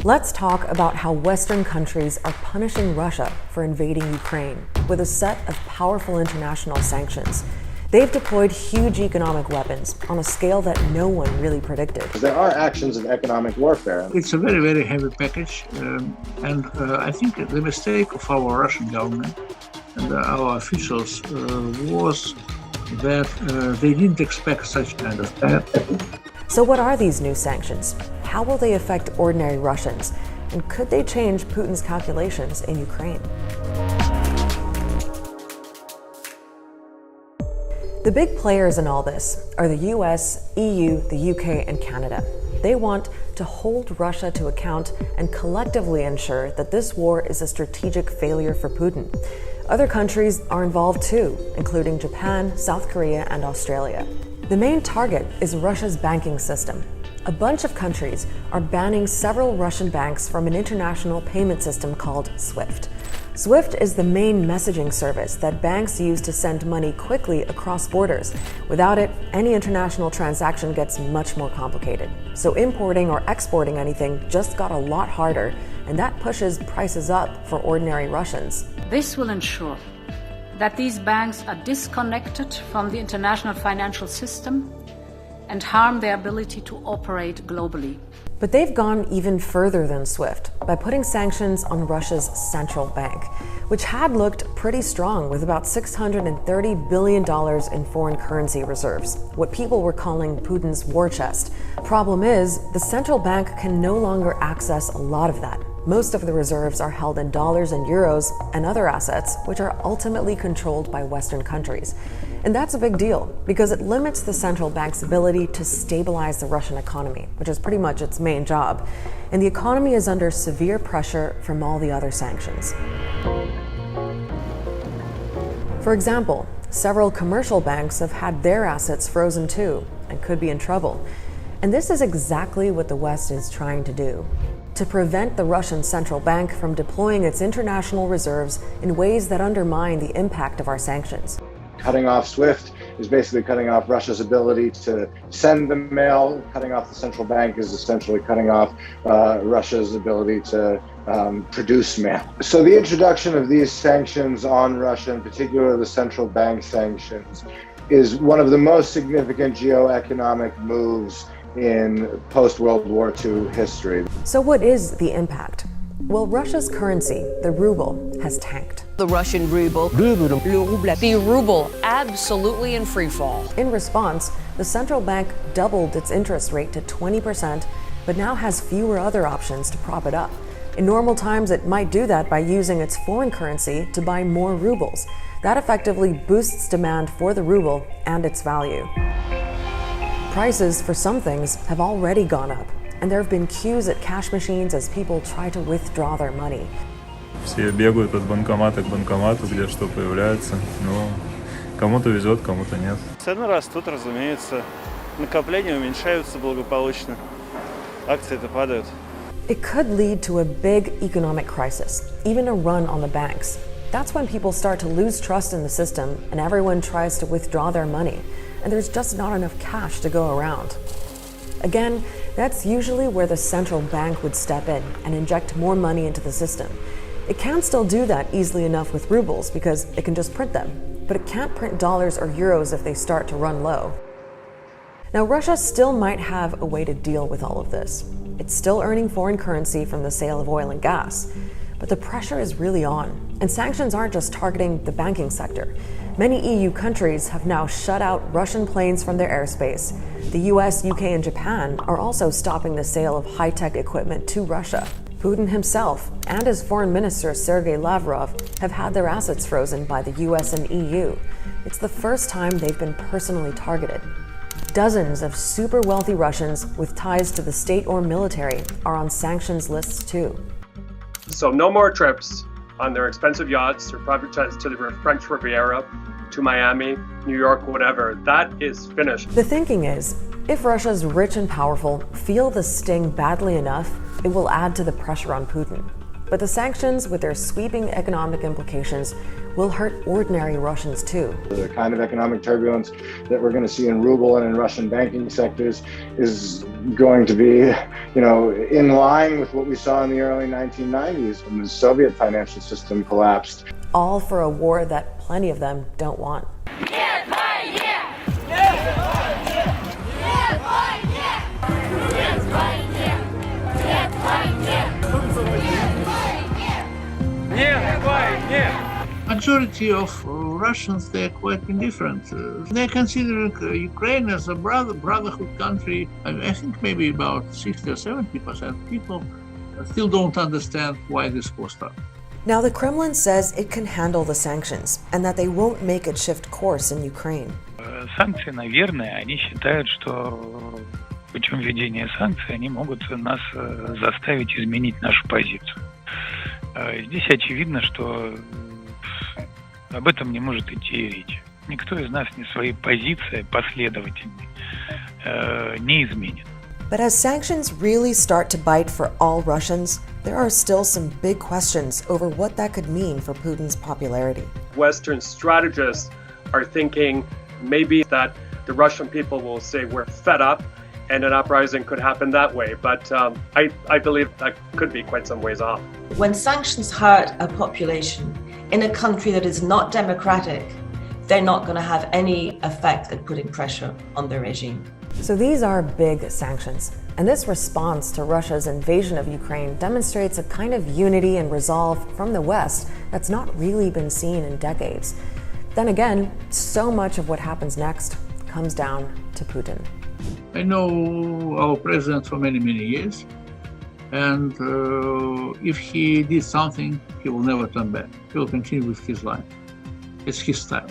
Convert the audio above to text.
Let's talk about how Western countries are punishing Russia for invading Ukraine with a set of powerful international sanctions. They've deployed huge economic weapons on a scale that no one really predicted. There are actions of economic warfare. It's a very, very heavy package, and I think the mistake of our Russian government and our officials was that they didn't expect such kind of package. So what are these new sanctions? How will they affect ordinary Russians? And could they change Putin's calculations in Ukraine? The big players in all this are the US, EU, the UK, and Canada. They want to hold Russia to account and collectively ensure that this war is a strategic failure for Putin. Other countries are involved too, including Japan, South Korea, and Australia. The main target is Russia's banking system. A bunch of countries are banning several Russian banks from an international payment system called SWIFT. SWIFT is the main messaging service that banks use to send money quickly across borders. Without it, any international transaction gets much more complicated. So importing or exporting anything just got a lot harder, and that pushes prices up for ordinary Russians. This will ensure that these banks are disconnected from the international financial system and harm their ability to operate globally. But they've gone even further than SWIFT by putting sanctions on Russia's central bank, which had looked pretty strong with about $630 billion in foreign currency reserves, what people were calling Putin's war chest. Problem is, the central bank can no longer access a lot of that. Most of the reserves are held in dollars and euros and other assets, which are ultimately controlled by Western countries. And that's a big deal because it limits the central bank's ability to stabilize the Russian economy, which is pretty much its main job. And the economy is under severe pressure from all the other sanctions. For example, several commercial banks have had their assets frozen too and could be in trouble. And this is exactly what the West is trying to do, to prevent the Russian central bank from deploying its international reserves in ways that undermine the impact of our sanctions. Cutting off SWIFT is basically cutting off Russia's ability to send the mail. Cutting off the central bank is essentially cutting off Russia's ability to produce mail. So the introduction of these sanctions on Russia, in particular the central bank sanctions, is one of the most significant geoeconomic moves in post-World War II history. So what is the impact? Well, Russia's currency, the ruble, has tanked. The Russian ruble, the ruble, absolutely in free fall. In response, the central bank doubled its interest rate to 20%, but now has fewer other options to prop it up. In normal times, it might do that by using its foreign currency to buy more rubles. That effectively boosts demand for the ruble and its value. Prices for some things have already gone up, and there have been queues at cash machines as people try to withdraw their money. Все бегают от банкомата к банкомату, где что появляется, но кому-то везет, кому-то нет. Цены растут, разумеется. Накопления уменьшаются благополучно. Акции-то падают. It could lead to a big economic crisis, even a run on the banks. That's when people start to lose trust in the system and everyone tries to withdraw their money, and there's just not enough cash to go around. Again, that's usually where the central bank would step in and inject more money into the system. It can still do that easily enough with rubles because it can just print them, but it can't print dollars or euros if they start to run low. Now, Russia still might have a way to deal with all of this. It's still earning foreign currency from the sale of oil and gas, but the pressure is really on. And sanctions aren't just targeting the banking sector. Many EU countries have now shut out Russian planes from their airspace. The US, UK, and Japan are also stopping the sale of high-tech equipment to Russia. Putin himself and his foreign minister Sergei Lavrov have had their assets frozen by the US and EU. It's the first time they've been personally targeted. Dozens of super wealthy Russians with ties to the state or military are on sanctions lists too. So no more trips on their expensive yachts or private jets to the French Riviera, to Miami, New York, whatever. That is finished. The thinking is, if Russia's rich and powerful feel the sting badly enough, it will add to the pressure on Putin. But the sanctions, with their sweeping economic implications, will hurt ordinary Russians too. The kind of economic turbulence that we're going to see in ruble and in Russian banking sectors is going to be, in line with what we saw in the early 1990s when the Soviet financial system collapsed. All for a war that plenty of them don't want. Majority of Russians, they're quite indifferent. They're considering Ukraine as a brotherhood country. I think maybe about 60 or 70% people still don't understand why this war started. Now, the Kremlin says it can handle the sanctions and that they won't make it shift course in Ukraine. Санкции, наверное, они считают, что путем введения санкций они могут нас заставить изменить нашу позицию. Здесь очевидно, что об этом не может идти и речь. Никто из нас не свои позиции последовательные не изменит. But as sanctions really start to bite for all Russians, there are still some big questions over what that could mean for Putin's popularity. Western strategists are thinking maybe that the Russian people will say we're fed up and an uprising could happen that way. But I believe that could be quite some ways off. When sanctions hurt a population in a country that is not democratic, they're not going to have any effect at putting pressure on the regime. So these are big sanctions, and this response to Russia's invasion of Ukraine demonstrates a kind of unity and resolve from the West that's not really been seen in decades. Then again, so much of what happens next comes down to Putin. I know our president for many, many years, and if he did something, he will never turn back. He will continue with his life. It's his style.